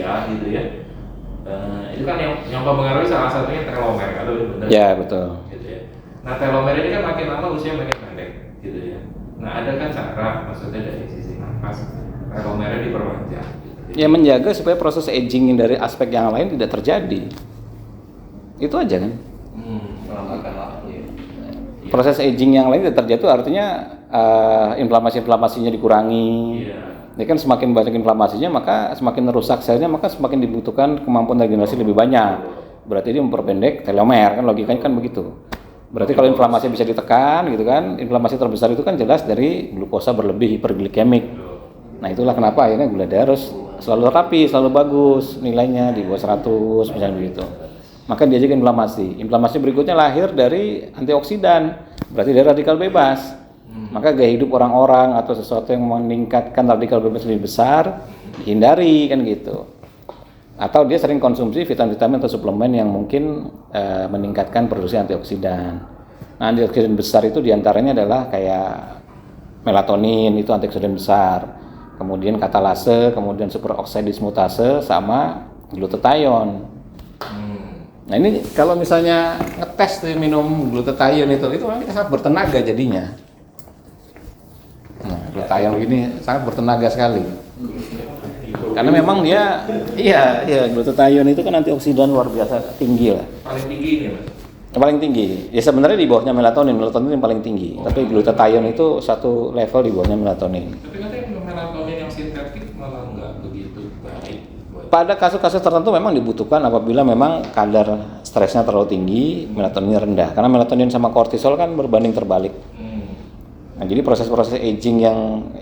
usia gitu ya. Itu kan yang mempengaruhi salah satunya telomer, kalau benar. Ya, betul. Gitu ya. Nah, telomer ini kan makin lama usia makin pendek gitu ya. Nah, ada kan cara maksudnya dari sisi nafas telomernya diperpanjang gitu. Ya, menjaga supaya proses aging dari aspek yang lain tidak terjadi. Itu aja kan. Melambatkan waktu ya. Proses aging yang lain tidak terjadi itu artinya inflamasi-inflamasinya dikurangi. Iya. Ini kan semakin banyak inflamasinya maka semakin rusak selnya, maka semakin dibutuhkan kemampuan regenerasi lebih banyak. Berarti dia memperpendek telomer, kan logikanya kan begitu. Berarti kalau inflamasi bisa ditekan gitu kan, inflamasi terbesar itu kan jelas dari glukosa berlebih, hiperglikemik. Nah, itulah kenapa akhirnya gula darah harus selalu rapi, selalu bagus nilainya di bawah 100 misalnya begitu. Maka dia juga inflamasi. Inflamasi berikutnya lahir dari antioksidan, berarti dari radikal bebas. Maka gaya hidup orang-orang atau sesuatu yang meningkatkan radikal bebas lebih besar hindari kan gitu. Atau dia sering konsumsi vitamin-vitamin atau suplemen yang mungkin meningkatkan produksi antioksidan. Nah, antioksidan besar itu diantaranya adalah kayak melatonin, itu antioksidan besar. Kemudian katalase, kemudian superoksida dismutase, sama glutathione. Nah, ini kalau misalnya ngetes tuh minum glutathione itu memang kita sangat bertenaga jadinya. Nah, glutathione ini sangat bertenaga sekali. Karena memang dia, iya glutathione itu kan antioksidan luar biasa tinggi lah. Paling tinggi ini Mas. Yang paling tinggi. Ya sebenarnya di bawahnya melatonin yang paling tinggi. Tapi glutathione itu satu level di bawahnya melatonin. Tapi katanya melatonin yang sintetik malah nggak begitu baik. Pada kasus-kasus tertentu memang dibutuhkan apabila memang kadar stresnya terlalu tinggi, melatoninnya rendah. Karena melatonin sama kortisol kan berbanding terbalik. Nah, jadi proses-proses aging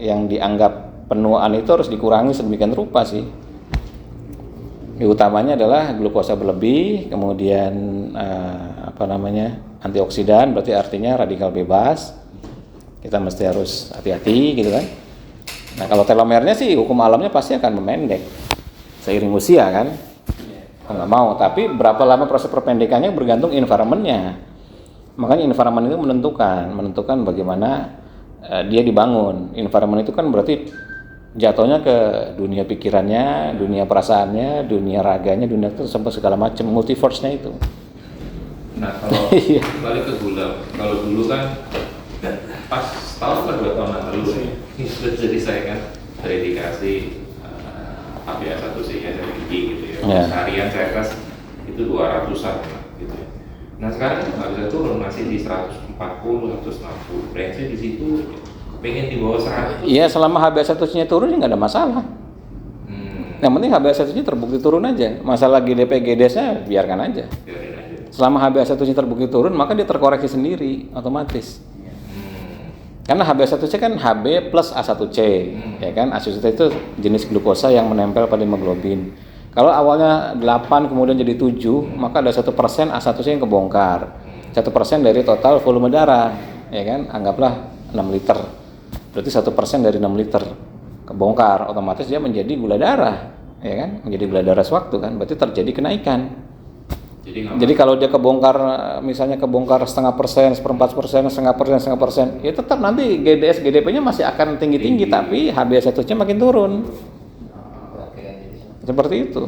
yang dianggap penuaan itu harus dikurangi sedemikian rupa sih. Utamanya adalah glukosa berlebih, kemudian antioksidan, berarti artinya radikal bebas. Kita mesti harus hati-hati gitu kan. Nah, kalau telomernya sih hukum alamnya pasti akan memendek seiring usia kan. Nggak mau, tapi berapa lama proses perpendekannya bergantung environment-nya. Makanya environment itu menentukan bagaimana dia dibangun. Environment itu kan berarti jatuhnya ke dunia pikirannya, dunia perasaannya, dunia raganya, dunia itu sampai segala macam, multiverse-nya itu. Nah, kalau balik ke gula, kalau dulu kan pas tahun ke 2 tahun lalu ya, jadi saya kan terindikasi HbA1c nya dari tinggi gitu ya. Seharian saya tes itu 200-an gitu ya. Nah, sekarang itu nggak bisa turun, masih di 140, 160, range di situ. Pengen di bawah 100. Iya, selama HbA1c-nya turun ya nggak ada masalah. Yang penting HbA1c-nya terbukti turun aja. Masalah GDP GDS-nya biarkan aja. Selama HbA1c terbukti turun, maka dia terkoreksi sendiri otomatis. Karena HbA1c kan Hb plus A1c, ya kan? A1c itu jenis glukosa yang menempel pada hemoglobin. Kalau awalnya 8 kemudian jadi 7, maka ada 1% A1c yang kebongkar. 1% dari total volume darah, ya kan? Anggaplah 6 liter. Berarti 1% dari 6 liter kebongkar, otomatis dia menjadi gula darah, ya kan? Menjadi gula darah sewaktu kan, berarti terjadi kenaikan. Jadi kalau dia kebongkar, misalnya kebongkar 0,5%, 1/4%, 0,5%, ya tetap nanti GDS, GDP-nya masih akan tinggi-tinggi, tapi HbA1c makin turun. Seperti itu.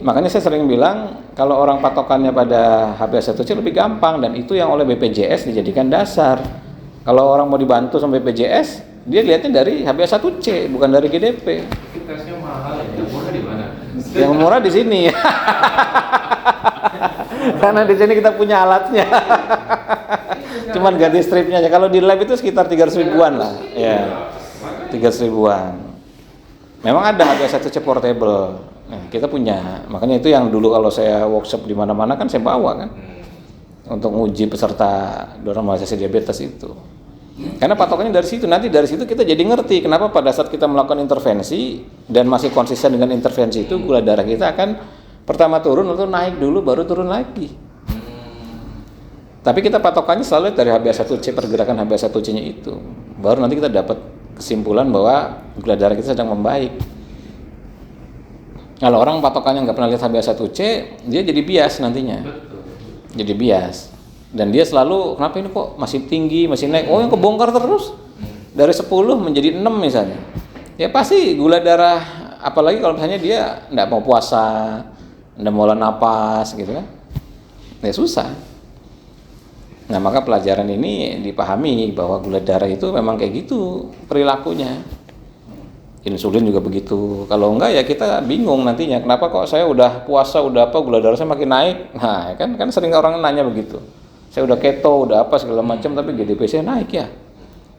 Makanya saya sering bilang, kalau orang patokannya pada HbA1c lebih gampang, dan itu yang oleh BPJS dijadikan dasar. Kalau orang mau dibantu sama BPJS, dia lihatnya dari HbA1c, bukan dari GDP. Tesnya mahal ya, yang murah di mana? Yang murah di sini. Karena di sini kita punya alatnya. Cuman ganti stripnya aja. Kalau di lab itu sekitar 300 ribuan lah. Ya, 300 ribuan. Memang ada HbA1c portable. Nah, kita punya. Makanya itu yang dulu kalau saya workshop di mana-mana kan saya bawa kan. Untuk uji peserta normalisasi diabetes itu. Karena patokannya dari situ. Nanti dari situ kita jadi ngerti kenapa pada saat kita melakukan intervensi dan masih konsisten dengan intervensi itu, gula darah kita akan pertama turun, lalu naik dulu, baru turun lagi. Tapi kita patokannya selalu dari HbA1c, pergerakan HbA1c-nya itu. Baru nanti kita dapat kesimpulan bahwa gula darah kita sedang membaik. Kalau orang patokannya nggak pernah lihat HbA1c, dia jadi bias nantinya. Jadi bias. Dan dia selalu, kenapa ini kok masih tinggi, masih naik? Oh, yang kebongkar terus. Dari 10 menjadi 6 misalnya. Ya pasti gula darah apalagi kalau misalnya dia nggak mau puasa, nggak mau olah napas gitu kan, ya susah. Nah maka pelajaran ini dipahami bahwa gula darah itu memang kayak gitu perilakunya. Insulin juga begitu. Kalau enggak ya kita bingung nantinya. Kenapa kok saya udah puasa, udah apa, gula darah saya makin naik? Nah kan sering orang nanya begitu. Saya udah keto, udah apa segala macam, tapi GDP saya naik ya.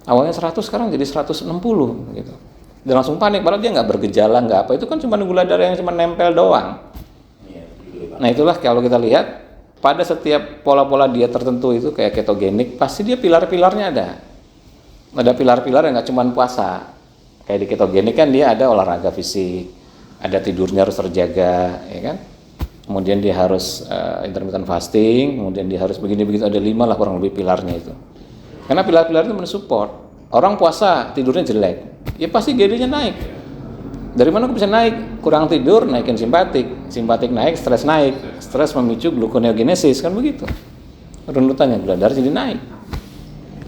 Awalnya 100 sekarang jadi 160 gitu. Dan langsung panik. Padahal dia nggak bergejala, nggak apa. Itu kan cuma gula darah yang cuma nempel doang. Nah itulah kalau kita lihat. Pada setiap pola-pola diet tertentu itu kayak ketogenik, pasti dia pilar-pilarnya ada. Ada pilar-pilar yang nggak cuma puasa. Kayak di ketogenik kan dia ada olahraga fisik, ada tidurnya harus terjaga, ya kan? Kemudian dia harus intermittent fasting, kemudian dia harus begini-begitu, ada 5 lah kurang lebih pilarnya itu. Karena pilar-pilar itu mensupport. Orang puasa tidurnya jelek, ya pasti GD-nya naik. Dari mana bisa naik? Kurang tidur, naikin simpatik naik, stres memicu gluconeogenesis, kan begitu runutannya, gula darah jadi naik.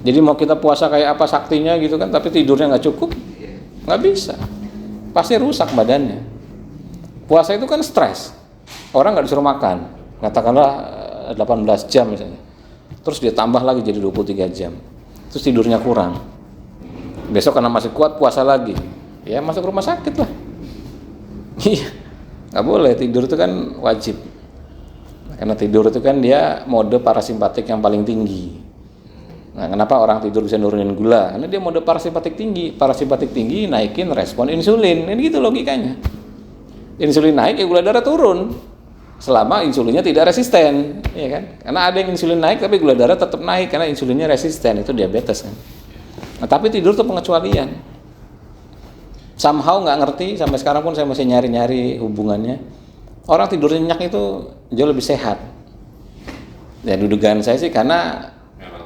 Jadi mau kita puasa kayak apa saktinya gitu kan, tapi tidurnya nggak cukup, nggak bisa, pasti rusak badannya. Puasa itu kan stres, orang nggak disuruh makan, katakanlah 18 jam misalnya, terus dia tambah lagi jadi 23 jam, terus tidurnya kurang, besok karena masih kuat puasa lagi, ya masuk rumah sakit lah. Iya, nggak boleh, tidur itu kan wajib. Karena tidur itu kan dia mode parasimpatik yang paling tinggi. Nah, kenapa orang tidur bisa nurunin gula? Karena dia mode parasimpatik tinggi. Parasimpatik tinggi naikin respon insulin. Ini gitu logikanya. Insulin naik, ya gula darah turun. Selama insulinnya tidak resisten, ya kan? Karena ada yang insulin naik tapi gula darah tetap naik karena insulinnya resisten, itu diabetes kan. Nah, tapi tidur itu pengecualian. Somehow nggak ngerti, sampai sekarang pun saya masih nyari-nyari hubungannya. Orang tidur nyenyak itu jauh lebih sehat. Dan dugaan saya sih karena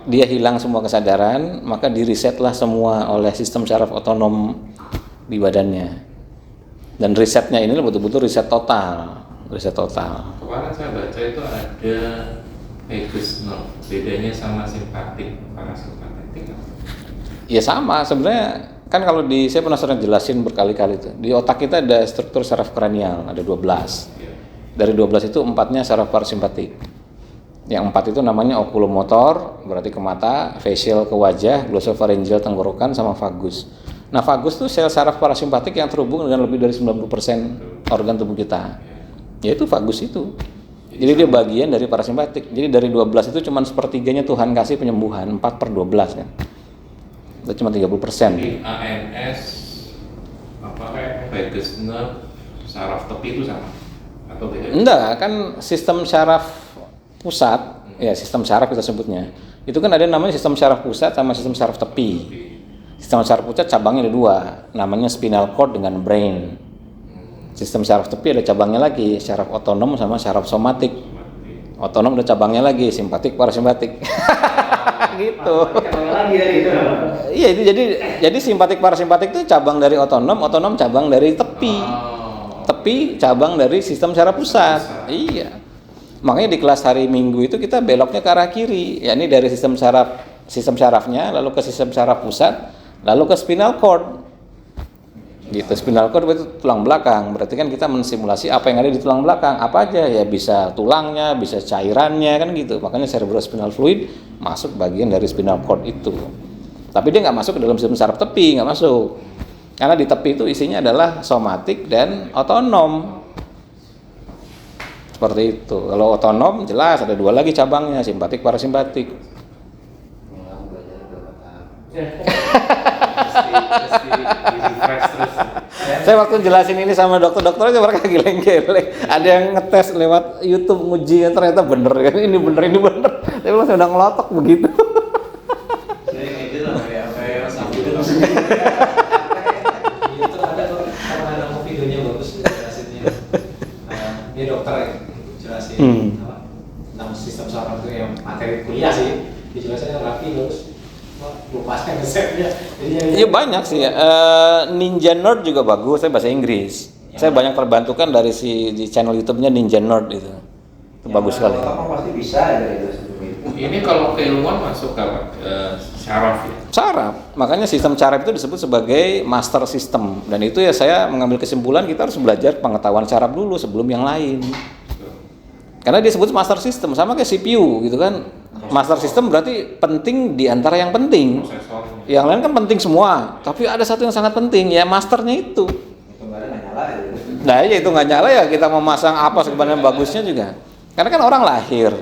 dia hilang semua kesadaran, maka dirisetlah semua oleh sistem syaraf otonom di badannya. Dan risetnya ini betul-betul riset total. Kemarin saya baca itu ada vagus nerve, bedanya sama simpatik, parasimpatik. Ya sama sebenarnya. Kan kalau saya pernah sering jelasin berkali-kali itu. Di otak kita ada struktur saraf kranial, ada 12. Dari 12 itu 4-nya saraf parasimpatik. Yang 4 itu namanya oculomotor, berarti ke mata, facial ke wajah, glossopharyngeal tenggorokan, sama vagus. Nah, vagus itu sel saraf parasimpatik yang terhubung dengan lebih dari 90% organ tubuh kita. Yaitu vagus itu. Jadi dia bagian dari parasimpatik. Jadi dari 12 itu cuma sepertiganya Tuhan kasih penyembuhan, 4/12 kan. Itu cuma 30%. Jadi ANS vagus nerve saraf tepi itu sama atau beda? Enggak, kan sistem syaraf pusat, ya sistem syaraf kita sebutnya. Itu kan ada namanya sistem syaraf pusat sama sistem syaraf tepi. Sistem syaraf pusat cabangnya ada 2, namanya spinal cord dengan brain. Sistem syaraf tepi ada cabangnya lagi, syaraf otonom sama syaraf somatik. Otonom ada cabangnya lagi, simpatik, parasimpatik. Gitu. Iya, itu jadi simpatik parasimpatik itu cabang dari otonom cabang dari tepi. Tepi cabang dari sistem syaraf pusat. Iya. Makanya di kelas hari Minggu itu kita beloknya ke arah kiri, yakni dari sistem syarafnya lalu ke sistem syaraf pusat, lalu ke spinal cord. Gitu, spinal cord itu tulang belakang. Berarti kan kita mensimulasi apa yang ada di tulang belakang, apa aja ya, bisa tulangnya, bisa cairannya kan gitu. Makanya cerebrospinal fluid masuk bagian dari spinal cord itu. Tapi dia nggak masuk ke dalam sistem saraf tepi, nggak masuk. Karena di tepi itu isinya adalah somatik dan otonom. Seperti itu. Kalau otonom jelas ada 2 lagi cabangnya, simpatik, parasimpatik. Saya waktu jelasin ini sama dokter aja mereka geleng-geleng. Ada yang ngetes lewat YouTube nguji, ternyata bener kan, ini bener. Tapi langsung udah ngelotok begitu. Saya ngide lah kayak sambil itu ada videonya bagus jelasinnya. Ini dokter jelasin tentang sistem saraf itu yang materi kuliah sih, dijelasin rapi bagus. Lupaskan resepnya. Iya banyak sih ya. Ninja Nerd juga bagus, saya bahasa Inggris. Saya banyak terbantukan dari di channel YouTube-nya Ninja Nerd itu. Itu bagus sekali. Orang pasti bisa ya dari itu. Ini kalau keilmuan masuk ke apa? Syaraf ya. Saraf. Makanya sistem saraf itu disebut sebagai master system. Dan itu ya saya mengambil kesimpulan kita harus belajar pengetahuan saraf dulu sebelum yang lain. Karena dia sebut master system sama kayak CPU gitu kan. Master system berarti penting di antara yang penting. Prosesornya. Yang lain kan penting semua, tapi ada satu yang sangat penting ya masternya itu. Kemarin nggak nyala ya. Nah ya itu nggak nyala ya kita memasang apa sebenarnya bagusnya juga. Karena kan orang lahir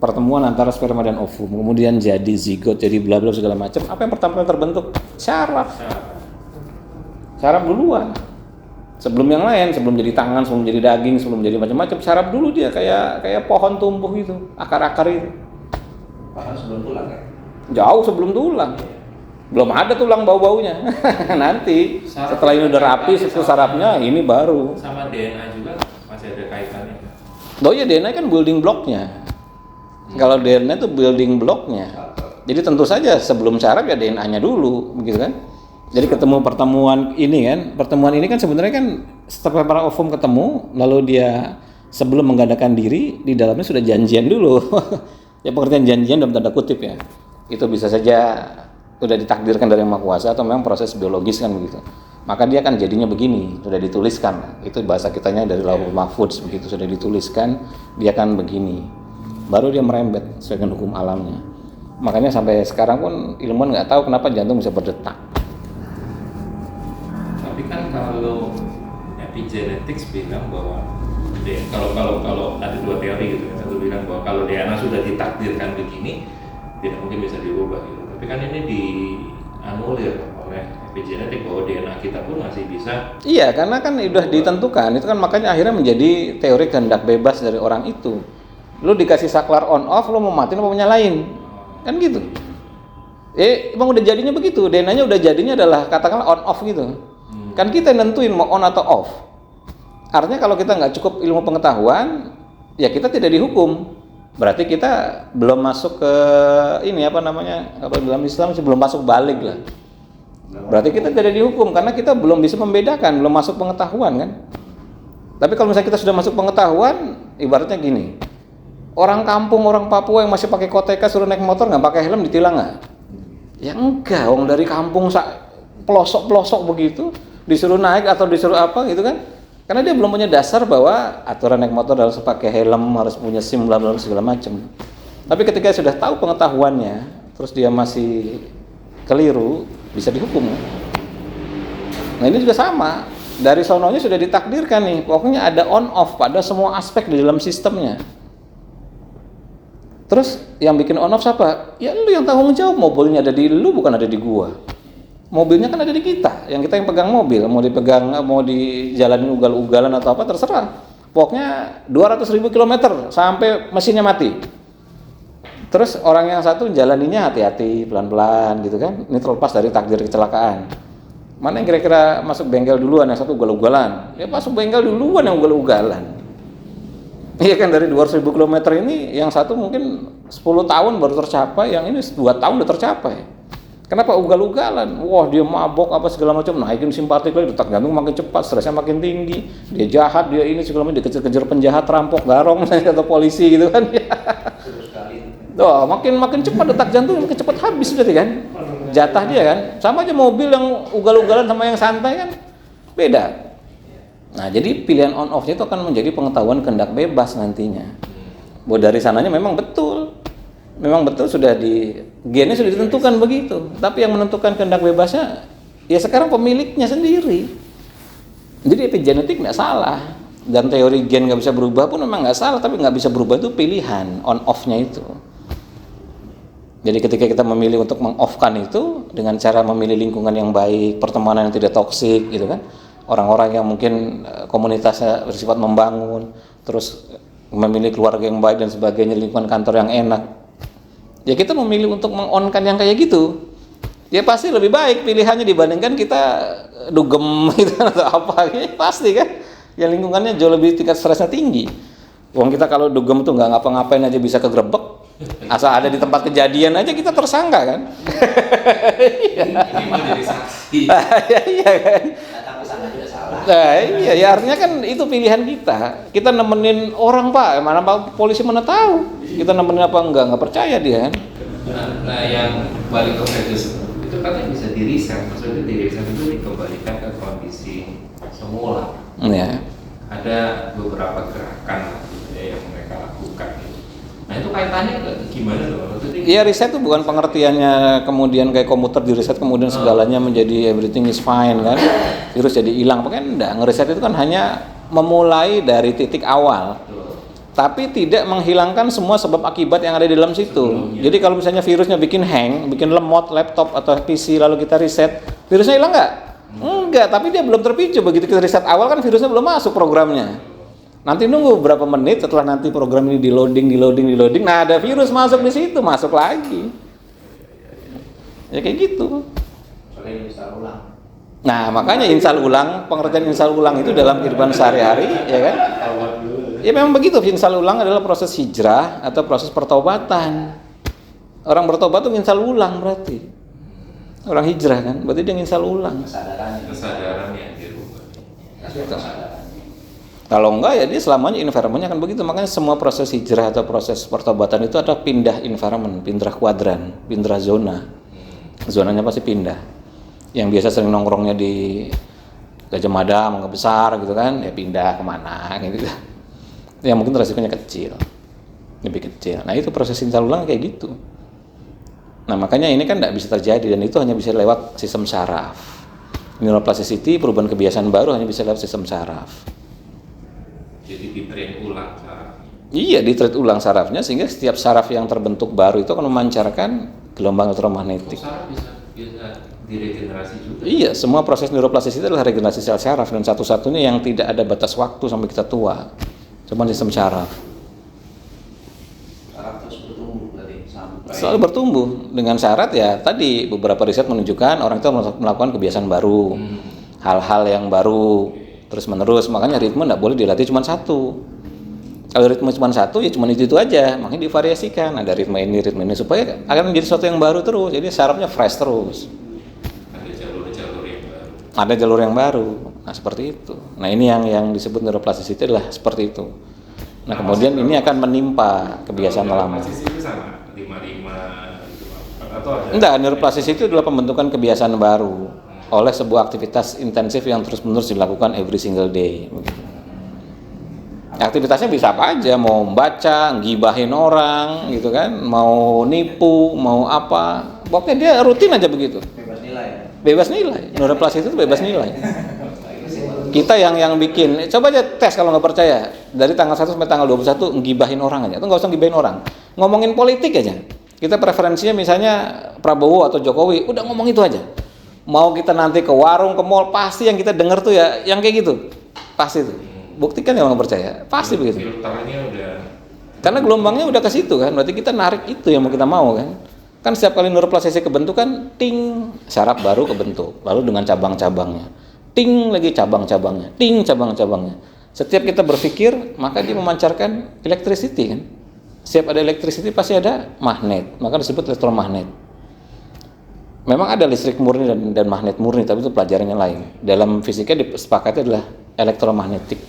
pertemuan antara sperma dan ovum, kemudian jadi zigot, jadi bla bla segala macam. Apa yang pertama kali terbentuk? Syaraf. Syaraf duluan. Sebelum yang lain, sebelum jadi tangan, sebelum jadi daging, sebelum jadi macam-macam, syaraf dulu dia kayak pohon tumbuh gitu, akar-akar itu. Bahkan sebelum tulang ya. Jauh sebelum tulang. Belum ada tulang bau-baunya. Nanti setelah ini udah rapi, itu sarafnya ini baru. Sama DNA juga masih ada kaitannya. Oh iya DNA kan building blocknya. Kalau DNA itu building blocknya. Jadi tentu saja sebelum saraf ya DNA-nya dulu, begitu kan? Jadi ketemu pertemuan ini kan sebenarnya kan setelah para ovum ketemu, lalu dia sebelum menggandakan diri di dalamnya sudah janjian dulu. Ya pengertian janjian dalam tanda kutip ya. Itu bisa saja sudah ditakdirkan dari Yang Maha Kuasa atau memang proses biologis kan begitu. Maka dia kan jadinya begini, sudah dituliskan. Itu bahasa kitanya dari Lauhul Mahfudz begitu sudah dituliskan, dia kan begini. Baru dia merembet sesuai dengan hukum alamnya. Makanya sampai sekarang pun ilmuwan nggak tahu kenapa jantung bisa berdetak. Tapi kan kalau epigenetics bilang bahwa kalau ada dua teori gitu, satu bilang bahwa kalau DNA sudah ditakdirkan begini, tidak mungkin bisa diubah gitu. Tapi kan ini dianulir oleh epigenetik bahwa DNA kita pun masih bisa. Iya, karena kan sudah ditentukan. Itu kan makanya akhirnya menjadi teori kehendak bebas dari orang itu. Lu dikasih saklar on off, lu mau matiin apa mau nyalain? Kan gitu. Emang udah jadinya begitu. DNA-nya udah jadinya adalah katakanlah on off gitu. Kan kita nentuin mau on atau off. Artinya kalau kita nggak cukup ilmu pengetahuan, ya kita tidak dihukum. Berarti kita belum masuk ke ini apa namanya? Kalau dalam Islam sih belum masuk balik lah. Berarti kita tidak dihukum karena kita belum bisa membedakan, belum masuk pengetahuan kan. Tapi kalau misalnya kita sudah masuk pengetahuan, ibaratnya gini. Orang kampung, orang Papua yang masih pakai koteka suruh naik motor nggak pakai helm ditilang nggak? Ya enggak, orang dari kampung pelosok-pelosok begitu disuruh naik atau disuruh apa gitu kan? Karena dia belum punya dasar bahwa aturan naik motor harus pakai helm, harus punya SIM, bla bla segala macam. Tapi ketika sudah tahu pengetahuannya, terus dia masih keliru, bisa dihukum. Nah ini juga sama. Dari sononya sudah ditakdirkan nih, pokoknya ada on off pada semua aspek di dalam sistemnya. Terus yang bikin on off siapa? Ya lu yang tanggung jawab, mobilnya ada di lu bukan ada di gua. Mobilnya kan ada di kita, yang kita yang pegang mobil, mau dipegang, mau dijalanin ugal-ugalan atau apa terserah. Pokoknya 200.000 km sampai mesinnya mati. Terus orang yang satu jalaninya hati-hati, pelan-pelan gitu kan. Ini terlepas dari takdir kecelakaan. Mana yang kira-kira masuk bengkel duluan, yang satu ugal-ugalan. Ya masuk bengkel duluan yang ugal-ugalan. Iya kan dari 200.000 km ini yang satu mungkin 10 tahun baru tercapai, yang ini 2 tahun udah tercapai. Kenapa ugal-ugalan? Wah dia mabok apa segala macam, naikin simpatik lagi, detak jantung makin cepat, stresnya makin tinggi, dia jahat, dia ini segala macam, dikejar-kejar penjahat, rampok, garong atau polisi gitu kan. Tuh, makin cepat detak jantung makin cepat habis berarti kan. Jatah dia kan. Sama aja mobil yang ugal-ugalan sama yang santai kan beda. Nah, jadi pilihan on off-nya itu akan menjadi pengetahuan kehendak bebas nantinya. Bahwa dari sananya memang betul sudah gennya sudah ditentukan begitu. Tapi yang menentukan kehendak bebasnya ya sekarang pemiliknya sendiri. Jadi epigenetik nggak salah dan teori gen nggak bisa berubah pun memang nggak salah, tapi nggak bisa berubah itu pilihan on off-nya itu. Jadi ketika kita memilih untuk meng-off-kan itu dengan cara memilih lingkungan yang baik, pertemanan yang tidak toksik gitu kan. Orang-orang yang mungkin komunitasnya bersifat membangun, terus memilih keluarga yang baik dan sebagainya, lingkungan kantor yang enak. Ya kita memilih untuk meng-on-kan yang kayak gitu. Ya pasti lebih baik pilihannya dibandingkan kita dugem gitu atau apa. Ya, pasti kan. Ya lingkungannya jauh lebih tingkat stresnya tinggi. Wong kita kalau dugem tuh nggak ngapa-ngapain aja bisa kegerebek. Asal ada di tempat kejadian aja kita tersangka kan. Ini menjadi saksi. Iya kan. Datang ke sana juga salah. Nah, iya, ya artinya kan itu pilihan kita. Kita nemenin orang Pak, mana Pak polisi mana tahu. Kita nemenin apa nggak percaya dia kan. Nah, yang balik ke Vegas itu katanya bisa di-reset, maksudnya di-reset itu dikembalikan ke kondisi semula. Ya. Ada beberapa gerakan yang mereka lakukan. Nah itu kaitannya gimana tuh? Maksudnya Iya, riset itu bukan pengertiannya kemudian kayak komputer di riset kemudian segalanya menjadi everything is fine kan, virus jadi hilang. Pokoknya enggak, ngeriset itu kan hanya memulai dari titik awal, tapi tidak menghilangkan semua sebab akibat yang ada di dalam situ. Jadi kalau misalnya virusnya bikin hang, bikin lemot laptop atau PC lalu kita riset, virusnya hilang nggak? Enggak, tapi dia belum terpicu. Begitu kita riset awal kan virusnya belum masuk programnya. Nanti nunggu berapa menit setelah nanti program ini di loading, nah ada virus masuk di situ, masuk lagi. Ya kayak gitu. Soalnya install ulang. Nah makanya install ulang, pengertian install ulang itu dalam kehidupan sehari-hari, ya kan? Ya memang begitu, install ulang adalah proses hijrah atau proses pertobatan. Orang bertobat itu install ulang berarti. Orang hijrah kan, berarti dia install ulang. kesadaran yang dirubah. Kalau enggak ya dia selamanya environment-nya akan begitu. Makanya semua proses hijrah atau proses pertobatan itu adalah pindah environment, pindah kuadran, pindah zona. Zonanya pasti pindah. Yang biasa sering nongkrongnya di Gajah Mada, Mangga Besar gitu kan, ya pindah kemana gitu. Yang mungkin resikonya kecil, lebih kecil. Nah itu proses install ulang kayak gitu. Nah makanya ini kan tidak bisa terjadi dan itu hanya bisa lewat sistem saraf. Neuroplasticity, perubahan kebiasaan baru hanya bisa lewat sistem saraf. Jadi di-train ulang saraf. Iya, di-treat ulang sarafnya sehingga setiap saraf yang terbentuk baru itu akan memancarkan gelombang elektromagnetik. Saraf bisa diregenerasi juga. Iya, semua proses neuroplasticity adalah regenerasi sel saraf dan satu-satunya yang tidak ada batas waktu sampai kita tua. Cuma sistem saraf. Saraf terus bertumbuh berarti sampai. Selalu bertumbuh dengan syarat ya tadi beberapa riset menunjukkan orang itu melakukan kebiasaan baru, hal-hal yang baru terus menerus. Makanya ritme tidak boleh dilatih cuma satu. Kalau ritme cuma satu ya cuma itu aja, makanya divariasikan. Ada ritme ini supaya akan menjadi sesuatu yang baru terus. Jadi sarafnya fresh terus. Ada jalur-jalur yang baru. Ada jalur yang baru. Nah seperti itu. Nah ini yang disebut neuroplasticity adalah seperti itu. Nah kemudian ini akan menimpa kebiasaan lama. Neuroplasticity itu sama 55 gitu atau ada? Enggak, neuroplasticity itu adalah pembentukan kebiasaan baru oleh sebuah aktivitas intensif yang terus-menerus dilakukan every single day. Begitu. Aktivitasnya bisa apa aja, mau membaca, gibahin orang, gitu kan, mau nipu, mau apa, pokoknya dia rutin aja begitu. Bebas nilai ya. Bebas nilai, neuroplasticity itu bebas nilai. Kita yang bikin, coba aja tes kalau nggak percaya, dari tanggal 1 sampai tanggal 21 ngibahin orang aja, atau nggak usah ngibahin orang, ngomongin politik aja. Kita preferensinya misalnya Prabowo atau Jokowi, udah ngomong itu aja. Mau kita nanti ke warung, ke mall, pasti yang kita dengar tuh ya, yang kayak gitu, pasti tuh. Buktikan ya nggak percaya, pasti begitu. Filternya udah. Karena gelombangnya udah ke situ kan, berarti kita narik itu yang mau kita mau kan. Kan setiap kali neuroplasticity kebentuk kan, ting, saraf baru kebentuk, lalu dengan cabang-cabangnya, ting lagi cabang-cabangnya, ting cabang-cabangnya. Setiap kita berpikir, maka dia memancarkan electricity kan. Setiap ada electricity pasti ada magnet, maka disebut elektromagnet. Memang ada listrik murni dan magnet murni, tapi itu pelajarannya lain. Dalam fisika disepakati adalah elektromagnetik.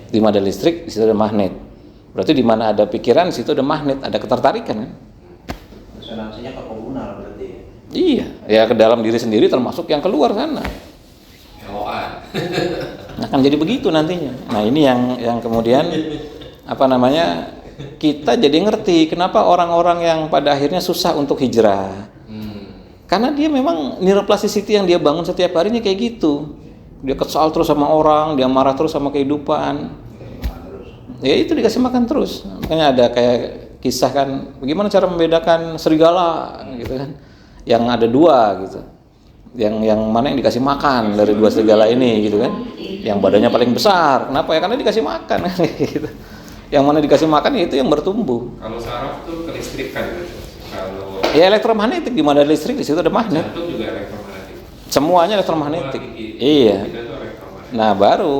Di mana ada listrik, di situ ada magnet. Berarti di mana ada pikiran, di situ ada magnet, ada ketertarikan kan? Resonansinya ke komunal berarti. Iya, ya ke dalam diri sendiri termasuk yang keluar sana. LOA. Akan jadi begitu nantinya. Nah ini yang kemudian kita jadi ngerti kenapa orang-orang yang pada akhirnya susah untuk hijrah. Karena dia memang neuroplasticity yang dia bangun setiap harinya kayak gitu. Dia kesal terus sama orang, dia marah terus sama kehidupan. Ya itu dikasih makan terus. Makanya ada kayak kisah kan, bagaimana cara membedakan serigala gitu kan. Yang ada dua gitu. Yang mana yang dikasih makan dari dua serigala ini gitu kan. Yang badannya paling besar. Kenapa ya? Karena dikasih makan gitu. Yang mana dikasih makan ya itu yang bertumbuh. Kalau saraf tuh kelistrikan gitu. Kalau Ya elektromagnetik, di mana ada listrik di situ ada magnet. jantung juga elektromagnetik. Semuanya elektromagnetik. Semua Iya. kita tuh elektromagnetik. Nah baru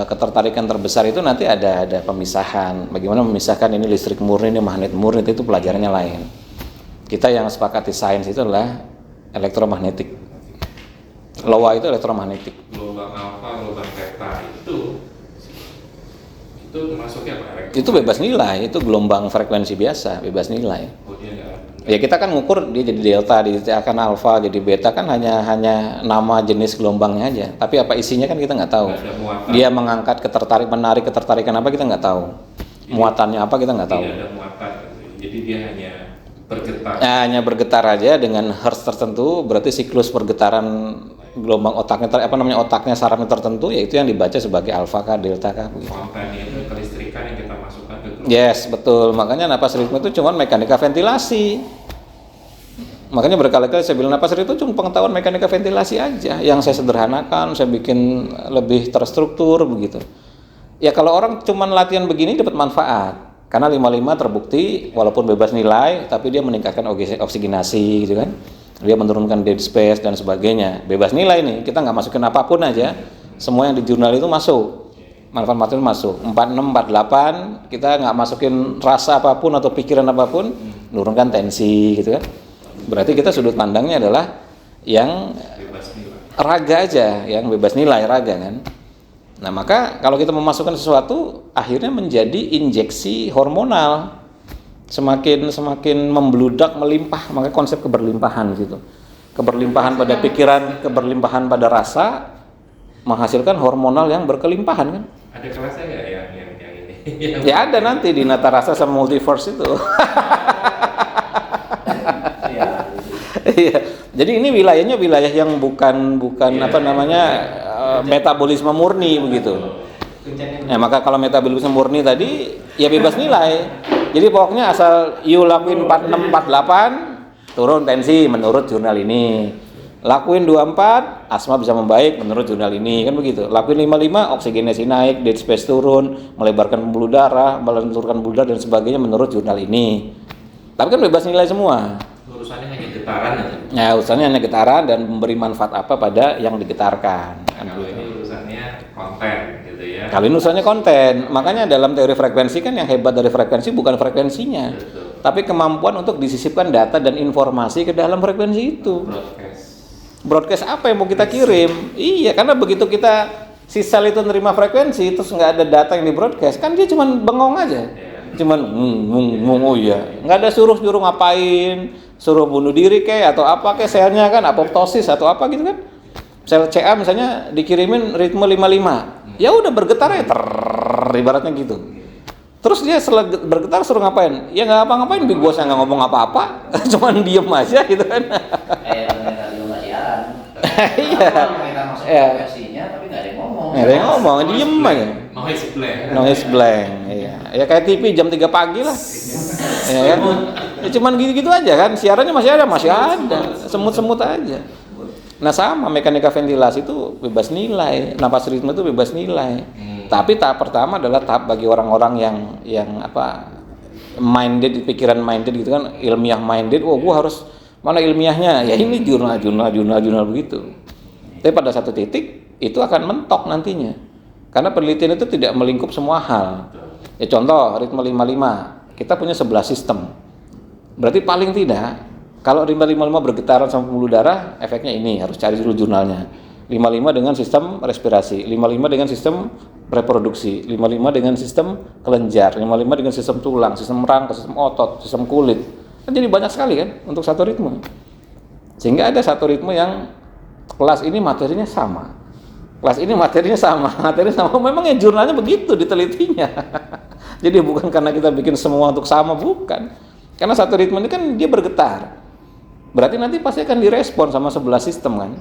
ketertarikan terbesar itu nanti ada pemisahan. Bagaimana memisahkan ini listrik murni, ini magnet murni, itu pelajarannya lain. Kita yang sepakati sains itu adalah elektromagnetik. LOA itu elektromagnetik. Gelombang alfa, gelombang beta beta itu masuknya apa? Itu bebas nilai, itu gelombang frekuensi biasa, bebas nilai. Oh, dia nggak. Ya kita kan ngukur dia jadi delta, dia akan alfa, jadi beta kan hanya nama jenis gelombangnya aja. Tapi apa isinya kan kita nggak tahu. Nggak ada muatan. Dia mengangkat ketertarikan apa kita nggak tahu. Muatannya apa kita nggak tahu. Tidak ada muatan, jadi dia hanya bergetar. Nah, hanya bergetar aja dengan hertz tertentu, berarti siklus pergetaran gelombang otaknya otaknya sarafnya tertentu, yaitu yang dibaca sebagai alfa kah, delta kah begitu. Kontennya itu kelistrikan yang kita masukkan ke gelombang. Yes, betul. Makanya napas ritme itu cuma mekanika ventilasi. Makanya berkali-kali saya bilang napas ritme itu cuma pengetahuan mekanika ventilasi aja, yang saya sederhanakan, saya bikin lebih terstruktur begitu. Ya kalau orang cuma latihan begini dapat manfaat. Karena 55 terbukti walaupun bebas nilai, tapi dia meningkatkan oksigenasi gitu kan. Dia menurunkan dead space dan sebagainya. Bebas nilai nih, kita nggak masukin apapun aja. Semua yang di jurnal itu masuk. Manfaat-manfaat masuk. 46, 48, kita nggak masukin rasa apapun atau pikiran apapun, menurunkan tensi gitu kan. Berarti kita sudut pandangnya adalah yang Bebas nilai. raga aja, yang bebas nilai raga kan. Nah maka kalau kita memasukkan sesuatu akhirnya menjadi injeksi hormonal, semakin membludak, melimpah. Maka konsep keberlimpahan gitu, keberlimpahan pada pikiran, keberlimpahan pada rasa, menghasilkan hormonal yang berkelimpahan kan. Ada kelasnya nggak yang ini? Ya ada nanti di Nata Rasa sama Multiverse itu. Iya. Jadi ini wilayahnya wilayah yang bukan metabolisme murni begitu. Nah, maka kalau metabolisme murni tadi ya bebas nilai. Jadi pokoknya asal you lakuin 46 48 turun tensi menurut jurnal ini. Lakuin 24 asma bisa membaik menurut jurnal ini kan begitu. Lakuin 55 oksigenasi naik, dead space turun, melebarkan pembuluh darah, melenturkan pembuluh darah dan sebagainya menurut jurnal ini. Tapi kan bebas nilai semua. Urusannya hanya getaran aja. Ya, urusannya hanya getaran dan memberi manfaat apa pada yang digetarkan. Kan Kalau gitu. ini urusannya konten gitu ya. Kalau ini urusannya konten, makanya dalam teori frekuensi kan yang hebat dari frekuensi bukan frekuensinya, Betul. tapi kemampuan untuk disisipkan data dan informasi ke dalam frekuensi itu. Broadcast apa yang mau kita kirim? Iya, karena begitu kita si sel itu nerima frekuensi terus nggak ada data yang di broadcast, kan dia cuman bengong aja, cuman oh iya, nggak ada suruh ngapain, suruh bunuh diri kayak atau apa kayak selnya kan apoptosis atau apa gitu kan. Sel CA misalnya dikirimin ritme 55, ya udah bergetar ya ibaratnya gitu. Terus dia setelah bergetar suruh ngapain? Ya nggak apa-ngapain, big boss nggak ngomong apa-apa, cuman diem aja gitu kan. Iya. Iya. Versinya tapi nggak ada yang ngomong. Nggak ada yang ngomong, diem aja. Noise blank. Iya. Ya kayak TV jam 3 pagi lah. Ya kan? Ya cuman gitu-gitu aja kan. Siarannya masih ada. Semut-semut aja. Nah sama mekanika ventilasi itu bebas nilai, napas ritme itu bebas nilai. Tapi tahap pertama adalah tahap bagi orang-orang yang minded, pikiran minded gitu kan, ilmiah minded. Oh, gua harus mana ilmiahnya? Ya ini jurnal begitu. Tapi pada satu titik itu akan mentok nantinya. Karena penelitian itu tidak melingkup semua hal. Ya contoh ritme 55, kita punya 11 sistem. Berarti paling tidak kalau ritme 55 bergetaran sama pembuluh darah, efeknya ini harus cari dulu jurnalnya. 55 dengan sistem respirasi, 55 dengan sistem reproduksi, 55 dengan sistem kelenjar, 55 dengan sistem tulang, sistem rangka, sistem otot, sistem kulit. Kan jadi banyak sekali kan untuk satu ritme. Sehingga ada satu ritme yang kelas ini materinya sama. Kelas ini materinya sama. Memang ya jurnalnya begitu ditelitinya. Jadi bukan karena kita bikin semua untuk sama, bukan. Karena satu ritme ini kan dia bergetar. Berarti nanti pasti akan direspon sama 11 sistem kan.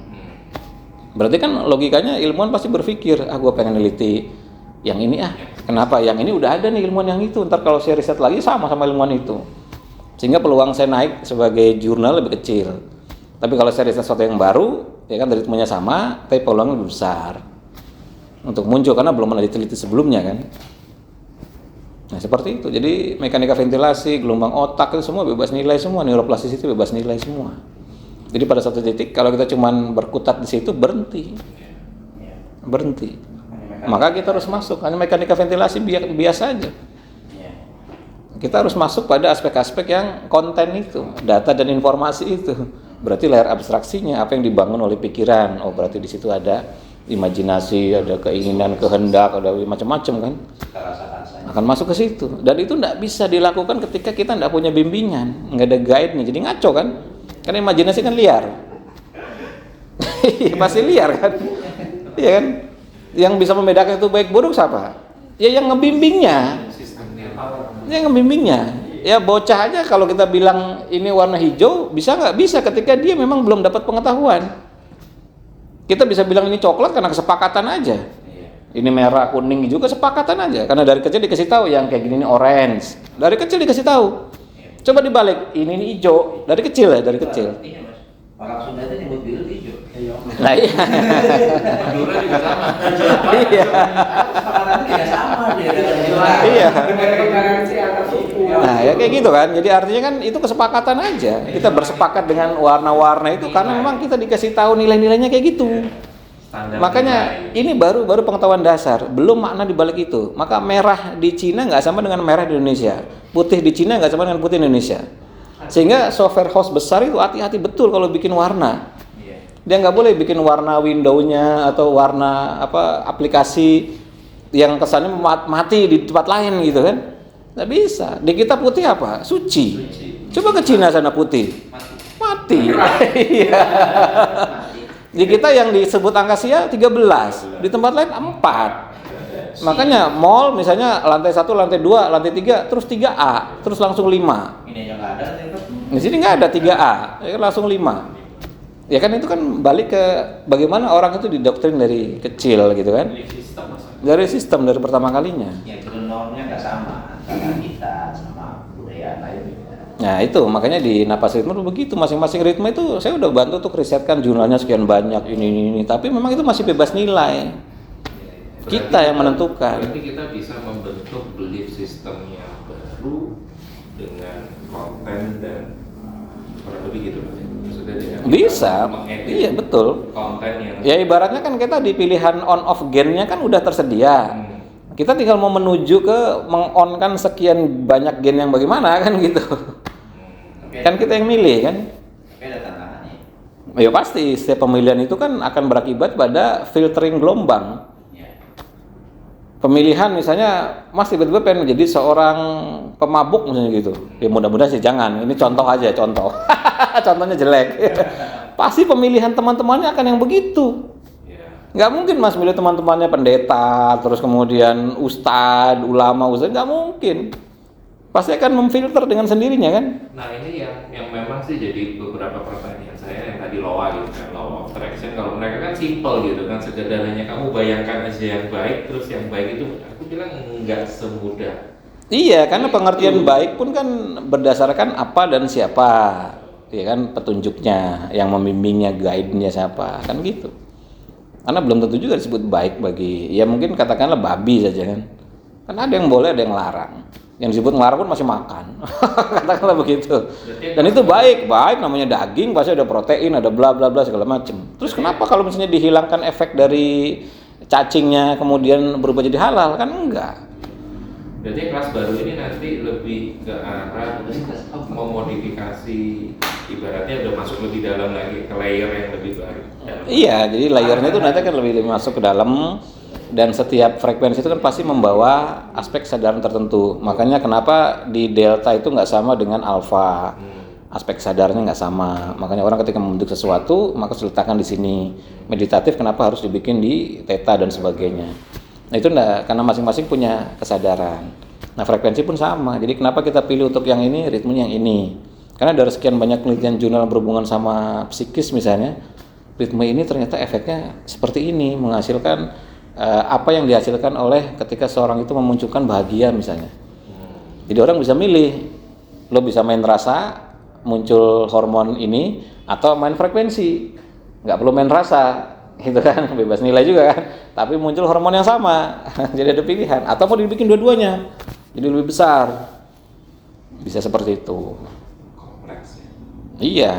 Berarti kan logikanya ilmuwan pasti berpikir, gue pengen neliti yang ini kenapa? Yang ini udah ada nih ilmuwan yang itu, ntar kalau saya riset lagi sama ilmuwan itu. Sehingga peluang saya naik sebagai jurnal lebih kecil. Tapi kalau saya riset sesuatu yang baru, ya kan ritmenya sama, tapi peluangnya lebih besar untuk muncul karena belum pernah diteliti sebelumnya kan. Nah seperti itu. Jadi mekanika ventilasi, gelombang otak itu semua bebas nilai semua, neuroplasticity bebas nilai semua. Jadi pada satu titik kalau kita cuman berkutat di situ berhenti. Maka kita harus masuk. Hanya mekanika ventilasi biasa aja. Kita harus masuk pada aspek-aspek yang konten itu, data dan informasi itu. Berarti layar abstraksinya apa yang dibangun oleh pikiran. Oh berarti di situ ada imajinasi, ada keinginan, kehendak, ada macam-macam kan. Kita rasakan saja. Akan masuk ke situ. Dan itu tidak bisa dilakukan ketika kita tidak punya bimbingan, nggak ada guide-nya. Jadi ngaco kan? Karena imajinasi kan liar. Pasti liar kan? Iya kan? Yang bisa membedakan itu baik buruk siapa? Ya yang ngebimbingnya. Yang ngebimbingnya. Ya bocah aja kalau kita bilang ini warna hijau, bisa nggak? Bisa ketika dia memang belum dapat pengetahuan. Kita bisa bilang ini coklat karena kesepakatan aja. Ini merah, kuning juga kesepakatan aja. Karena dari kecil dikasih tahu yang kayak gini ini orange. Dari kecil dikasih tahu. Coba dibalik, ini hijau. Dari kecil ya, dari kecil. Iya, Mas. Orang Sunda itu nyebut biru hijau. Nah iya. Madura juga sama. Iya. Sekarang tidak sama dia dengan Iya. Toleransi antar suku. Nah ya kayak gitu kan. Jadi artinya kan itu kesepakatan aja. Kita bersepakat dengan warna-warna itu karena memang kita dikasih tahu nilai-nilainya kayak gitu. Standar Makanya nilai. ini baru pengetahuan dasar, belum makna di balik itu. Maka merah di Cina nggak sama dengan merah di Indonesia, putih di Cina nggak sama dengan putih di Indonesia. Sehingga software house besar itu hati-hati betul kalau bikin warna. Dia nggak boleh bikin warna window-nya atau warna aplikasi yang kesannya mati di tempat lain gitu kan. Nggak bisa. Di kita putih apa? Suci. Coba ke Cina sana putih. Mati. Iya. Di kita yang disebut angka sia 13, di tempat lain 4. Makanya mall misalnya lantai 1, lantai 2, lantai 3, terus 3A, terus langsung 5. Ini aja nggak ada. Di sini nggak ada 3A, ya langsung 5. Ya kan itu kan balik ke bagaimana orang itu didoktrin dari kecil gitu kan. Ini sistem Mas. Dari sistem dari pertama kalinya. Ya normnya nggak sama antara kita sama budaya lain. Nah itu makanya di Napas Ritme begitu, masing-masing ritme itu saya udah bantu untuk risetkan jurnalnya sekian banyak ini, tapi memang itu masih bebas nilai. Kita yang menentukan. Berarti kita bisa membentuk belief system yang baru dengan konten dan kurang lebih gitu Mas. Maksudnya dengan Bisa, mengedit iya betul. konten yang Ya ibaratnya kan kita di pilihan on off gennya kan udah tersedia. Kita tinggal mau menuju ke meng-on-kan sekian banyak gen yang bagaimana kan gitu. Kan kita yang milih kan. Tapi ada tantangannya. Ya pasti setiap pemilihan itu kan akan berakibat pada filtering gelombang. Ya. Pemilihan misalnya Mas tiba-tiba pengen menjadi seorang pemabuk misalnya gitu. Ya mudah-mudahan sih jangan. Ini contoh aja, contoh. Contohnya jelek. Pasti pemilihan teman-temannya akan yang begitu. Nggak mungkin Mas milih teman-temannya pendeta, terus kemudian ustadz, ulama, nggak mungkin. Pasti akan memfilter dengan sendirinya kan? Nah ini yang memang sih jadi beberapa pertanyaan saya yang tadi law gitu kan, law of attraction. Kalau mereka kan simple gitu kan, sekedar hanya kamu bayangkan aja yang baik, terus yang baik itu aku bilang nggak semudah. Iya, karena pengertian baik pun kan berdasarkan apa dan siapa, ya kan petunjuknya, yang membimbingnya, guide-nya siapa, kan gitu. Karena belum tentu juga disebut baik bagi, ya mungkin katakanlah babi saja kan. Kan ada yang boleh, ada yang larang. Yang disebut ngelarang pun masih makan. Katakanlah begitu. Dan itu baik namanya daging, pasti ada protein, ada bla bla bla segala macam. Terus kenapa kalau misalnya dihilangkan efek dari cacingnya kemudian berubah jadi halal? Kan enggak. Berarti kelas baru ini nanti lebih ke arah memodifikasi, ibaratnya udah masuk lebih dalam lagi ke layer yang lebih baru. Iya, jadi layernya itu nanti kan lebih masuk ke dalam, dan setiap frekuensi itu kan pasti membawa aspek kesadaran tertentu. Makanya kenapa di delta itu nggak sama dengan alfa, aspek sadarnya nggak sama. Makanya orang ketika membentuk sesuatu maka harus diletakkan di sini. Meditatif kenapa harus dibikin di theta dan sebagainya. Nah itu enggak, karena masing-masing punya kesadaran. Nah frekuensi pun sama. Jadi kenapa kita pilih untuk yang ini, ritmenya yang ini? Karena dari sekian banyak penelitian jurnal berhubungan sama psikis misalnya, ritme ini ternyata efeknya seperti ini, menghasilkan apa yang dihasilkan oleh ketika seorang itu memunculkan bahagia misalnya. Jadi orang bisa milih, lo bisa main rasa, muncul hormon ini, atau main frekuensi, nggak perlu main rasa, gitu kan, bebas nilai juga kan, tapi muncul hormon yang sama. Jadi ada pilihan, atau mau dibikin dua-duanya, jadi lebih besar, bisa seperti itu. Kompleks ya. Iya,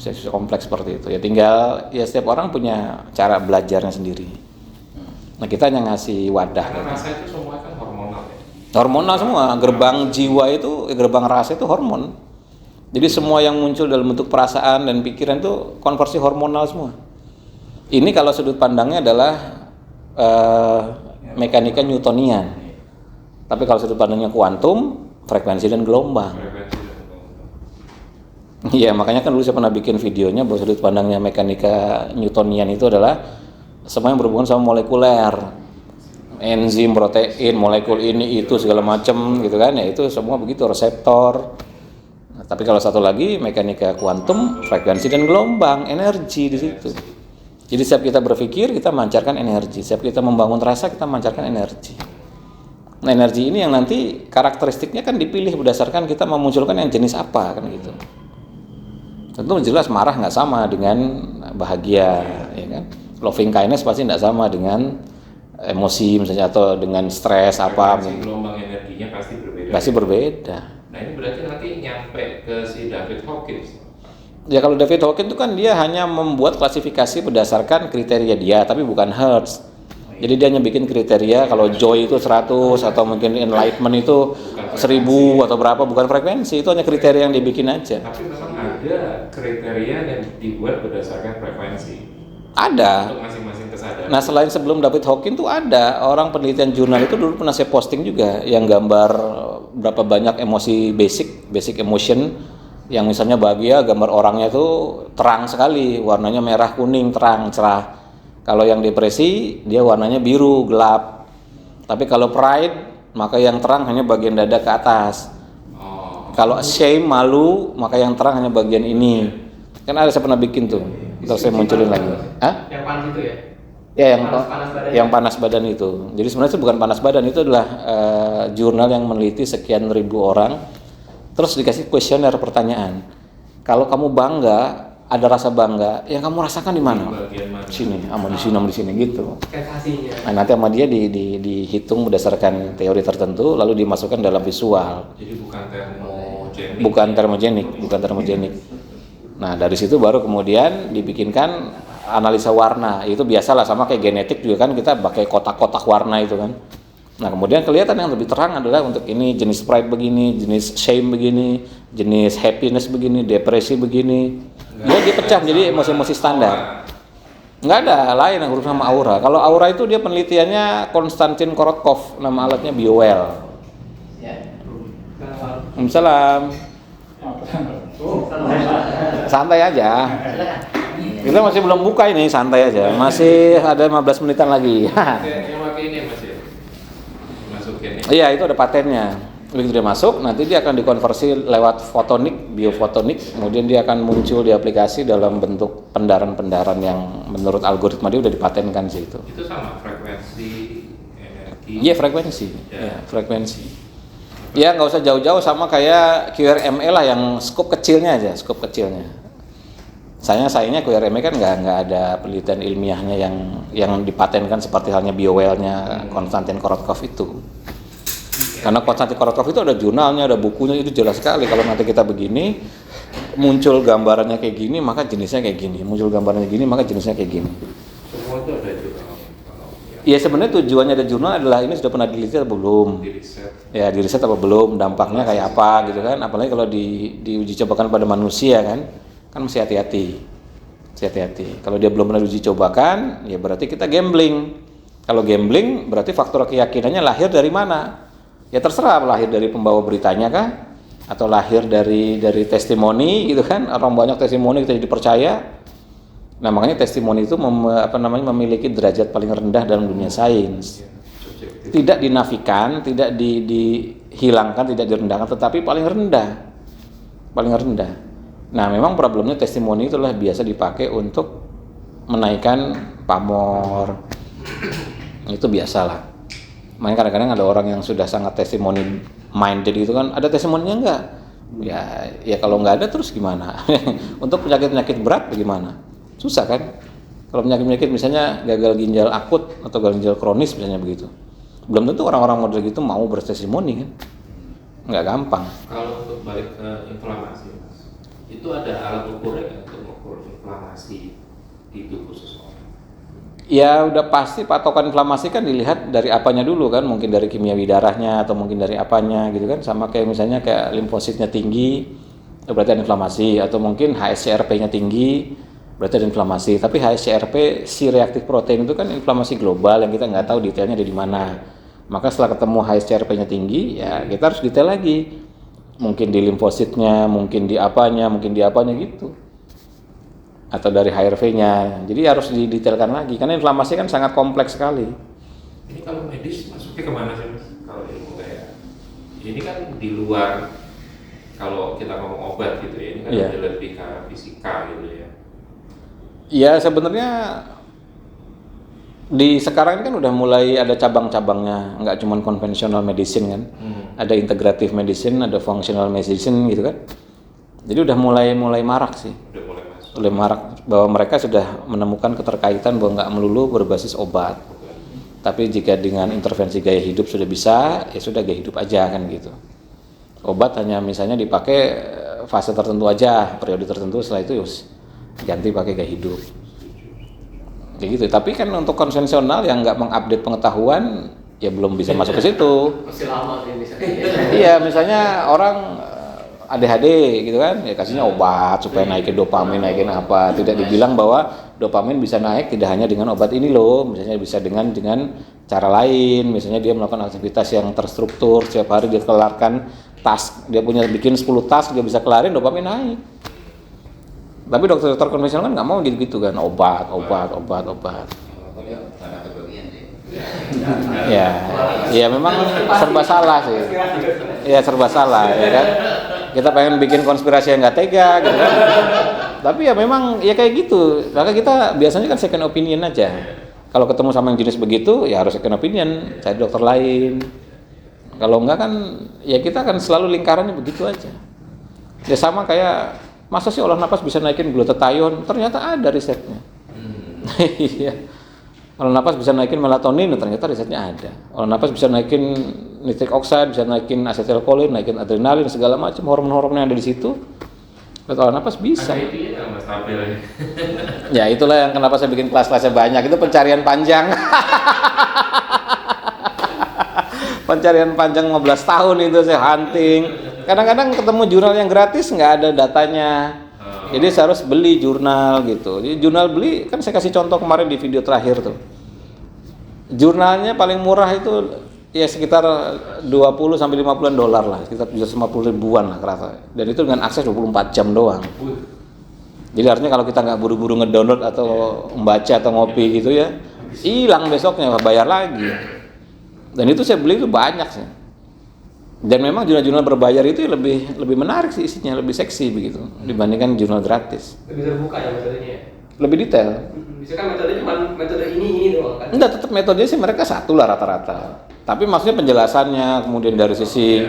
bisa kompleks seperti itu. Ya tinggal, ya setiap orang punya cara belajarnya sendiri. Nah kita hanya ngasih wadah. Karena rasa itu semua kan hormonal ya. Hormonal semua, gerbang jiwa itu, gerbang rasa itu hormon. Jadi semua yang muncul dalam bentuk perasaan dan pikiran itu konversi hormonal semua. Ini kalau sudut pandangnya adalah mekanika Newtonian. Tapi kalau sudut pandangnya kuantum, frekuensi dan gelombang. Frekuensi dan gelombang. Iya, makanya kan dulu saya pernah bikin videonya bahwa sudut pandangnya mekanika Newtonian itu adalah semua yang berhubungan sama molekuler, enzim, protein, molekul ini itu segala macam gitu kan, ya itu semua begitu, reseptor. Nah, tapi kalau satu lagi mekanika kuantum, frekuensi dan gelombang, energi di situ. Jadi setiap kita berpikir kita memancarkan energi, setiap kita membangun rasa kita memancarkan energi. Nah, energi ini yang nanti karakteristiknya kan dipilih berdasarkan kita memunculkan yang jenis apa kan gitu. Tentu jelas marah nggak sama dengan bahagia, ya kan? Loving kindness pasti tidak sama dengan emosi misalnya atau dengan stres apa. Gelombang energinya pasti berbeda. Pasti berbeda. Nah ini berarti nanti nyampe ke si David Hawkins. Ya kalau David Hawkins itu kan dia hanya membuat klasifikasi berdasarkan kriteria dia, tapi bukan Hertz. Jadi dia hanya bikin kriteria kalau joy itu 100 atau mungkin enlightenment itu 1000 atau berapa, bukan frekuensi, itu hanya kriteria yang dibikin aja. Tapi memang ada kriteria yang dibuat berdasarkan frekuensi. Ada. Untuk masing-masing kesadaran. Nah selain sebelum David Hawkins tuh ada orang penelitian jurnal itu dulu pernah saya posting juga yang gambar berapa banyak emosi basic emotion yang misalnya bahagia gambar orangnya tuh terang sekali, warnanya merah kuning terang cerah. Kalau yang depresi dia warnanya biru gelap. Tapi kalau pride maka yang terang hanya bagian dada ke atas. Kalau shame malu maka yang terang hanya bagian ini. Kan ada saya pernah bikin tuh. Terus saya munculin lagi. Hah? Yang panas itu ya? Ya yang panas panas badan itu. Jadi sebenarnya itu bukan panas badan, itu adalah jurnal yang meneliti sekian ribu orang. Terus dikasih kuesioner pertanyaan. Kalau kamu bangga, ada rasa bangga, yang kamu rasakan di mana? Di sini, di sini gitu. Sensasinya. Nah, nanti sama dia dihitung berdasarkan teori tertentu, lalu dimasukkan dalam visual. Jadi Bukan termogenik. Nah dari situ baru kemudian dibikinkan analisa warna. Itu biasalah sama kayak genetik juga kan, kita pakai kotak-kotak warna itu kan. Nah kemudian kelihatan yang lebih terang adalah untuk ini jenis pride begini, jenis shame begini, jenis happiness begini, depresi begini. Dia pecah jadi emosi-emosi standar. Nggak ada lain yang huruf sama aura. Kalau aura itu dia penelitiannya Konstantin Korotkov, nama alatnya BioWell. Salam. Santai aja. Kita masih belum buka ini, santai aja. Masih ada 15 menitan lagi. Yang pakai ini Mas ya? Masukin ya? Iya, itu ada patennya. Begitu dia masuk, nanti dia akan dikonversi lewat fotonik, biofotonik. Kemudian dia akan muncul di aplikasi dalam bentuk pendaran-pendaran yang menurut algoritma dia udah dipatenkan sih itu. Itu sama frekuensi energi. Iya, frekuensi. Ya, frekuensi. Ya nggak usah jauh-jauh, sama kayak QRME lah yang skop kecilnya aja, skop kecilnya. Sayangnya QRME kan nggak ada penelitian ilmiahnya yang dipatenkan seperti halnya BioWell-nya Konstantin Korotkov itu. Karena Konstantin Korotkov itu ada jurnalnya, ada bukunya, itu jelas sekali. Kalau nanti kita begini, muncul gambarannya kayak gini, maka jenisnya kayak gini. Muncul gambarannya gini, maka jenisnya kayak gini. Semua itu ada jurnal. Iya sebenarnya tujuannya ada jurnal adalah ini sudah pernah diteliti atau belum? Ya di riset apa belum, dampaknya kayak apa gitu kan? Apalagi kalau diuji cobakan pada manusia kan mesti hati-hati. Kalau dia belum pernah diuji cobakan, ya berarti kita gambling. Kalau gambling berarti faktor keyakinannya lahir dari mana? Ya terserah, lahir dari pembawa beritanya kah? Atau lahir dari testimoni gitu kan? Orang banyak testimoni kita jadi percaya. Nah makanya testimoni itu memiliki derajat paling rendah dalam dunia sains. Tidak dinafikan, tidak dihilangkan, tidak direndahkan, tetapi paling rendah. Nah memang problemnya testimoni itulah biasa dipakai untuk menaikkan pamor. Itu biasalah. Makanya kadang-kadang ada orang yang sudah sangat testimoni minded gitu kan, ada testimoninya enggak? Ya kalau nggak ada terus gimana? Untuk penyakit-penyakit berat bagaimana? Susah kan? Kalau penyakit-penyakit misalnya gagal ginjal akut atau gagal ginjal kronis misalnya begitu, belum tentu orang-orang model gitu mau bertestimoni kan? Nggak gampang. Kalau untuk balik ke inflamasi, Mas, itu ada alat ukurnya nggak untuk mengukur inflamasi di tubuh seseorang? Ya udah pasti patokan inflamasi kan dilihat dari apanya dulu kan, mungkin dari kimiawi darahnya atau mungkin dari apanya gitu kan, sama kayak misalnya kayak limfositnya tinggi, berarti ada inflamasi, atau mungkin HSCRP-nya tinggi, berarti ada inflamasi. Tapi HSCRP, C reaktif protein itu kan inflamasi global yang kita nggak tahu detailnya ada di mana. Maka setelah ketemu HSCRP-nya tinggi, ya kita harus detail lagi. Mungkin di limfositnya, mungkin di apanya gitu. Atau dari HRV-nya. Jadi harus didetailkan lagi karena inflamasi kan sangat kompleks sekali. Ini kalau medis masuknya kemana sih Mas? Kalau ilmu kayak ini kan di luar kalau kita ngomong obat gitu ya, ini kan lebih ke fisika gitu ya. Ya sebenarnya di sekarang kan udah mulai ada cabang-cabangnya, nggak cuma konvensional medicine kan, ada integrative medicine, ada functional medicine gitu kan. Jadi udah mulai marak sih, udah marak bahwa mereka sudah menemukan keterkaitan bahwa nggak melulu berbasis obat, tapi jika dengan intervensi gaya hidup sudah bisa, ya sudah gaya hidup aja kan gitu. Obat hanya misalnya dipakai fase tertentu aja, periode tertentu, setelah itu ganti pakai gaya hidup. Kayak gitu. Tapi kan untuk konvensional yang nggak mengupdate pengetahuan ya belum bisa masuk ke situ. Masih lama sih misalnya. Iya, misalnya orang ADHD gitu kan, ya kasihnya obat supaya naikin dopamin, naikin apa. Tidak dibilang bahwa dopamin bisa naik tidak hanya dengan obat ini loh, misalnya bisa dengan cara lain. Misalnya dia melakukan aktivitas yang terstruktur, setiap hari dia kelarkan task, dia bikin 10 task dia bisa kelarin, dopamin naik. Tapi dokter-dokter konvensional kan nggak mau gitu-gitu kan, obat. Ya memang serba salah sih. Ya serba salah ya kan. Kita pengen bikin konspirasi yang nggak tega gitu kan. Tapi ya memang ya kayak gitu. Maka kita biasanya kan second opinion aja. Kalau ketemu sama yang jenis begitu ya harus second opinion, cari dokter lain. Kalau enggak kan ya kita kan selalu lingkarannya begitu aja. Ya sama kayak masa sih olah napas bisa naikin glutathione? Ternyata ada risetnya. Iya. Olah napas bisa naikin melatonin, ternyata risetnya ada. Olah napas bisa naikin nitric oxide, bisa naikin asetilkolin, naikin adrenalin, segala macam hormon-hormon yang ada di situ. Olah napas bisa. Ada itu ya Mas Tabel ini. Ya itulah yang kenapa saya bikin kelas-kelasnya banyak. Itu pencarian panjang. Pencarian panjang 15 tahun itu saya hunting. Kadang-kadang ketemu jurnal yang gratis nggak ada datanya. Jadi saya harus beli jurnal gitu. Jadi jurnal beli kan saya kasih contoh kemarin di video terakhir tuh. Jurnalnya paling murah itu ya sekitar 20 sampai $50 lah, sekitar 150 ribuan lah kerasa. Dan itu dengan akses 24 jam doang. Jadi artinya kalau kita nggak buru-buru ngedownload atau membaca atau ngopi gitu ya, hilang besoknya bayar lagi. Dan itu saya beli itu banyak sih. Dan memang jurnal-jurnal berbayar itu lebih menarik sih isinya, lebih seksi begitu dibandingkan jurnal gratis. Lebih terbuka ya metodenya ya? Lebih detail. Bisa kan metodenya cuma metode ini doang kan? Enggak, tetap metodenya sih mereka satu lah rata-rata. Tapi maksudnya penjelasannya, kemudian dari sisi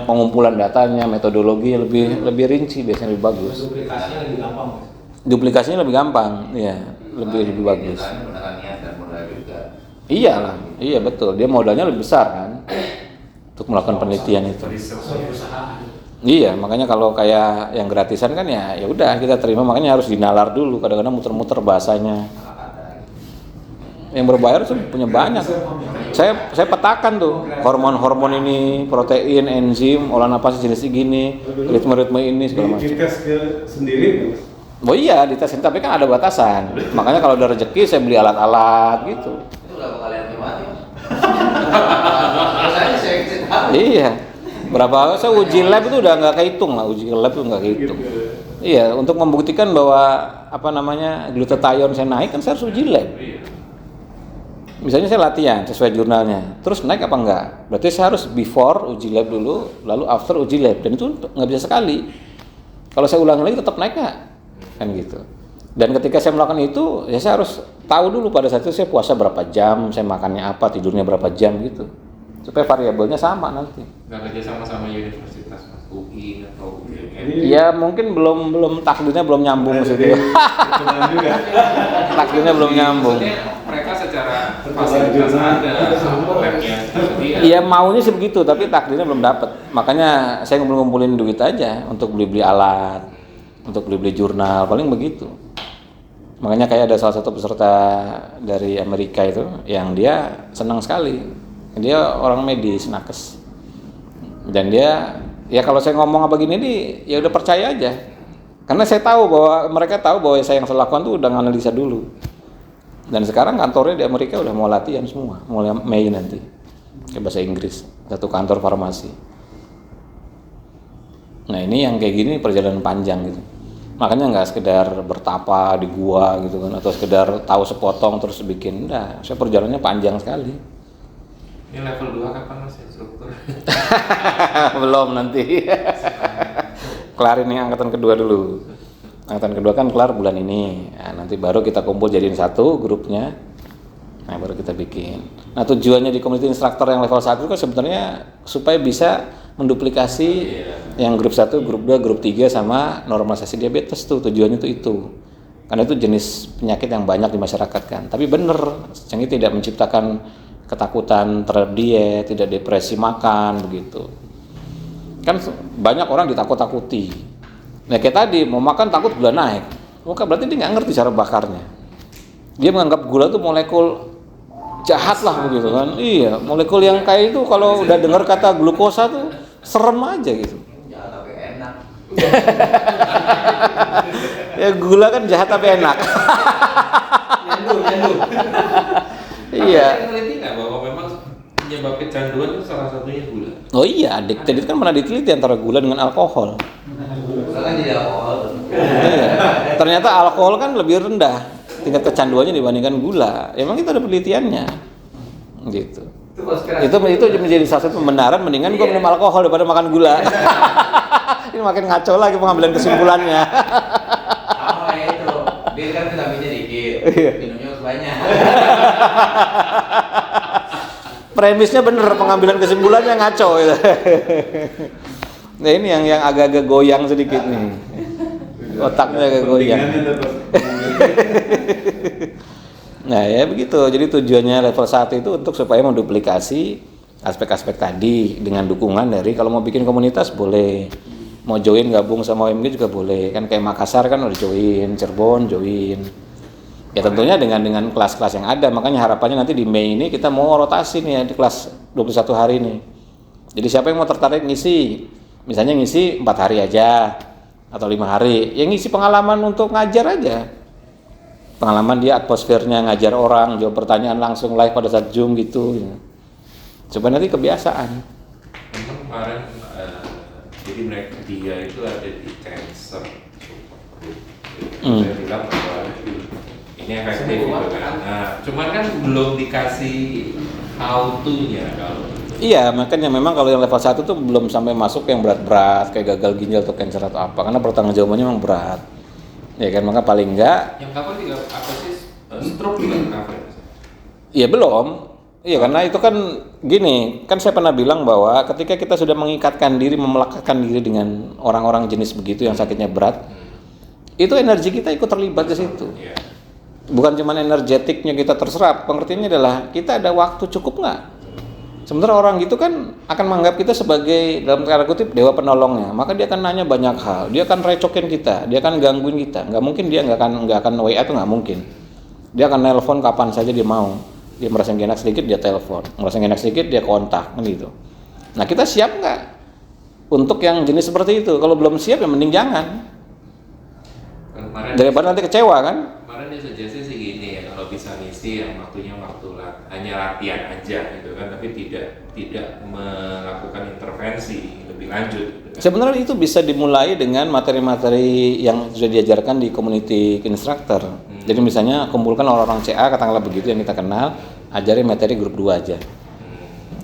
pengumpulan datanya, metodologi lebih rinci, biasanya lebih bagus. Duplikasinya lebih gampang. Duplikasinya lebih gampang, ya, lebih bagus. Iyalah, iya betul. Dia modalnya lebih besar kan untuk melakukan penelitian itu. Iya, makanya kalau kayak yang gratisan kan ya udah kita terima, makanya harus dinalar dulu. Kadang-kadang muter-muter bahasanya. Yang berbayar tuh punya banyak. Saya petakan tuh hormon-hormon ini, protein, enzim, olah napas jenis gini, ritme-ritme ini segala macam. Dites sendiri. Oh iya, ditesin, tapi kan ada batasan. Makanya kalau ada rezeki saya beli alat-alat gitu. Itu berapa kali antibiotik? Iya. Berapa saya uji lab itu udah nggak kehitung lah, uji lab itu nggak kehitung. Iya, untuk membuktikan bahwa glutathione saya naik kan saya harus uji lab. Misalnya saya latihan sesuai jurnalnya, terus naik apa enggak? Berarti saya harus before uji lab dulu, lalu after uji lab, dan itu nggak bisa sekali. Kalau saya ulang lagi tetap naik nggak? Kan gitu. Dan ketika saya melakukan itu, ya saya harus tahu dulu pada saat itu saya puasa berapa jam, saya makannya apa, tidurnya berapa jam gitu, supaya variabelnya sama nanti. Nggak kerja sama universitas Mas, UI atau Ya mungkin belum takdirnya belum nyambung situ. Takdirnya belum nyambung. Mereka secara fasilitas ada, labnya tersedia. Iya maunya sih begitu, tapi takdirnya belum dapat. Makanya saya ngumpulin duit aja untuk beli alat, untuk beli jurnal, paling begitu. Makanya kayak ada salah satu peserta dari Amerika itu yang dia senang sekali. Dia orang medis, nakes. Dan dia ya kalau saya ngomong apa gini ya udah percaya aja. Karena saya tahu bahwa mereka tahu bahwa saya yang saya lakukan tuh udah nganalisa dulu. Dan sekarang kantornya di Amerika udah mau latihan semua, mulai Mei nanti. Kayak bahasa Inggris, satu kantor farmasi. Nah ini yang kayak gini perjalanan panjang gitu. Makanya nggak sekedar bertapa di gua gitu kan, atau sekedar tahu sepotong terus bikin. Enggak, saya perjalanannya panjang sekali. Ini level 2 kapan Mas instruktur? Belum nanti. Kelarin nih angkatan kedua dulu. Angkatan kedua kan kelar bulan ini. Nah, nanti baru kita kumpul jadiin satu grupnya. Nah, baru kita bikin. Nah, tujuannya di community instructor yang level 1 itu kan sebenarnya supaya bisa menduplikasi yang grup 1, grup 2, grup 3 sama normalisasi diabetes tuh. Tujuannya tuh itu. Karena itu jenis penyakit yang banyak di masyarakat kan. Tapi bener, ini tidak menciptakan ketakutan terhadap diet, tidak depresi makan begitu. Kan banyak orang ditakut-takuti. Nah kayak tadi mau makan takut gula naik, maka berarti dia nggak ngerti cara bakarnya. Dia menganggap gula itu molekul jahat lah begitu kan. Iya, molekul yang kayak itu kalau udah dengar kata glukosa tuh serem aja gitu. Jahat tapi enak. Ya gula kan jahat tapi enak. Nyandu. Iya. Ada peneliti nggak bahwa memang penyebab kecanduan itu salah satunya gula? Oh iya, addicted itu kan pernah diteliti antara gula dengan alkohol. Gula kan jadi alkohol. Iya. Ternyata alkohol kan lebih rendah tingkat kecanduannya dibandingkan gula. Emang itu ada penelitiannya. Gitu. Itu menjadi salah satu pembenaran mendingan gua minum alkohol daripada makan gula. Ini makin ngaco lagi pengambilan kesimpulannya. Sama ya itu. Bir kan vitaminnya dikit. Iya. Minumnya harus banyak. Premisnya bener, pengambilan kesimpulannya ngaco gitu. Nah ini yang agak-agak goyang sedikit nih. Otaknya agak goyang. Nah ya begitu, jadi tujuannya level 1 itu untuk supaya menduplikasi aspek-aspek tadi dengan dukungan dari kalau mau bikin komunitas boleh, mau join gabung sama OMG juga boleh, kan kayak Makassar kan udah join, Cirebon join. Ya tentunya dengan kelas-kelas yang ada, makanya harapannya nanti di Mei ini kita mau rotasi nih ya di kelas 21 hari nih. Jadi siapa yang mau tertarik ngisi, misalnya ngisi 4 hari aja atau 5 hari, yang ngisi pengalaman untuk ngajar aja. Pengalaman dia atmosfernya ngajar orang, jawab pertanyaan langsung live pada saat Zoom gitu. Ya. Coba nanti kebiasaan. Memang kemarin jadi mereka dia itu ada di cancer. Saya bilang bahwa ini efektif gitu kan. Nah, cuman kan belum dikasih how to-nya kalau. Iya, makanya memang kalau yang level 1 tuh belum sampai masuk yang berat-berat kayak gagal ginjal atau cancer atau apa, karena pertanggungjawabannya memang berat. Ya kan, maka paling enggak Yang cover juga apa sih? Stroke juga cover. iya belum. Iya, karena itu kan gini, kan saya pernah bilang bahwa ketika kita sudah mengikatkan diri, memelekatkan diri dengan orang-orang jenis begitu yang sakitnya berat, itu energi kita ikut terlibat ke situ. Iya. Bukan cuma energetiknya kita terserap, pengertiannya adalah kita ada waktu cukup nggak? Sementara orang gitu kan akan menganggap kita sebagai dalam tanda kutip dewa penolongnya, maka dia akan nanya banyak hal, dia akan recokin kita, dia akan gangguin kita. Nggak mungkin dia nggak akan WA itu nggak mungkin. Dia akan nelpon kapan saja dia mau. Dia merasa nggak enak sedikit dia telepon, merasa nggak enak sedikit dia kontak, kan gitu. Nah kita siap nggak untuk yang jenis seperti itu? Kalau belum siap ya mending jangan. Daripada nanti kecewa kan? Kemarin dia suggesti sih gini ya, kalau bisa ngisi yang waktunya hanya latihan aja gitu kan, tapi tidak melakukan intervensi lebih lanjut. Gitu kan. Sebenarnya itu bisa dimulai dengan materi-materi yang sudah diajarkan di community instructor. Jadi misalnya kumpulkan orang-orang CA katakanlah begitu yang kita kenal, ajarin materi grup 2 aja.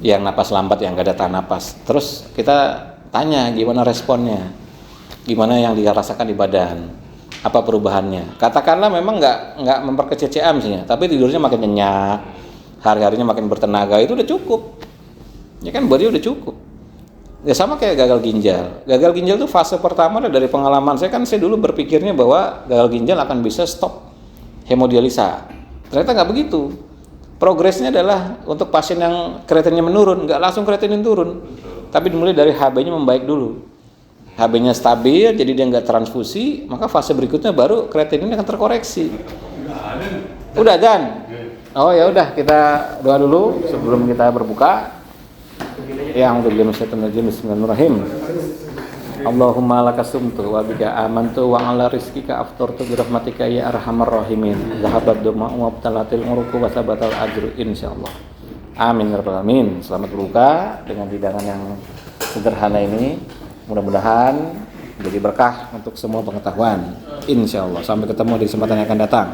Yang napas lambat, yang gak ada tahan napas. Terus kita tanya gimana responnya, gimana yang dirasakan di badan. Apa perubahannya? Katakanlah memang nggak memperkecil CA misalnya, tapi tidurnya makin nyenyak, hari-harinya makin bertenaga, itu udah cukup. Ya kan body udah cukup. Ya sama kayak gagal ginjal. Gagal ginjal itu fase pertama dari pengalaman saya kan, saya dulu berpikirnya bahwa gagal ginjal akan bisa stop hemodialisa. Ternyata nggak begitu. Progresnya adalah untuk pasien yang kreatinnya menurun, nggak langsung kreatinin turun, tapi dimulai dari HB-nya membaik dulu. HB-nya stabil, jadi dia nggak transfusi, maka fase berikutnya baru kreatinnya akan terkoreksi. Udah Jan? Oh ya udah, kita doa dulu sebelum kita berbuka. Yang Bismillahirrahmanirrahim. Allahumma lakasumtu wa bika amantu wa ala rizkika aftartu bi rahmatika ya arhamar rahimin. Zahabat duma'u wa abtalatil uruku wa sabatal ajru insyaallah. Amin ya rabbal alamin. Selamat berbuka dengan hidangan yang sederhana ini. Mudah-mudahan menjadi berkah untuk semua pengetahuan. Insyaallah. Sampai ketemu di kesempatan yang akan datang.